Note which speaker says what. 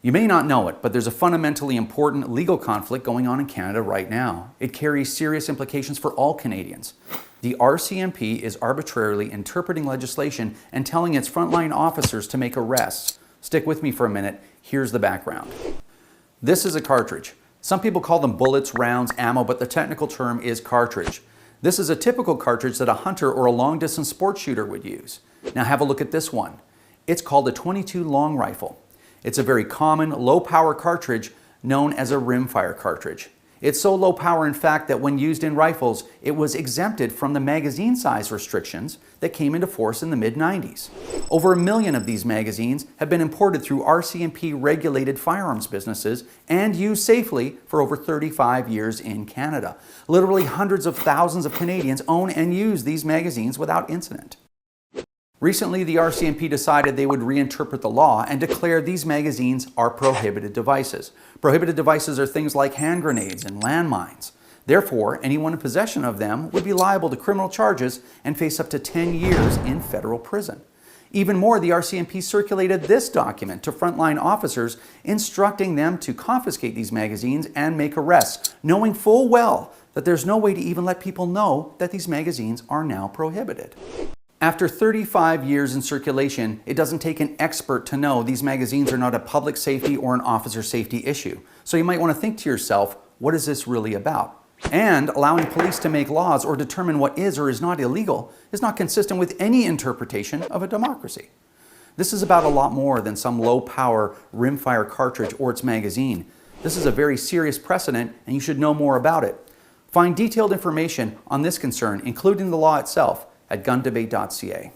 Speaker 1: You may not know it, but there's a fundamentally important legal conflict going on in Canada right now. It carries serious implications for all Canadians. The RCMP is arbitrarily interpreting legislation and telling its frontline officers to make arrests. Stick with me for a minute. Here's the background. This is a cartridge. Some people call them bullets, rounds, ammo, but the technical term is cartridge. This is a typical cartridge that a hunter or a long-distance sports shooter would use. Now have a look at this one. It's called a .22 long rifle. It's a very common low-power cartridge known as a rimfire cartridge. It's so low power, in fact, that when used in rifles, it was exempted from the magazine size restrictions that came into force in the mid-90s. Over 1 million of these magazines have been imported through RCMP-regulated firearms businesses and used safely for over 35 years in Canada. Literally hundreds of thousands of Canadians own and use these magazines without incident. Recently, the RCMP decided they would reinterpret the law and declare these magazines are prohibited devices. Prohibited devices are things like hand grenades and landmines. Therefore, anyone in possession of them would be liable to criminal charges and face up to 10 years in federal prison. Even more, the RCMP circulated this document to frontline officers instructing them to confiscate these magazines and make arrests, knowing full well that there's no way to even let people know that these magazines are now prohibited. After 35 years in circulation, it doesn't take an expert to know these magazines are not a public safety or an officer safety issue. So you might want to think to yourself, what is this really about? And allowing police to make laws or determine what is or is not illegal is not consistent with any interpretation of a democracy. This is about a lot more than some low-power rimfire cartridge or its magazine. This is a very serious precedent, and you should know more about it. Find detailed information on this concern, including the law itself, at gundebate.ca.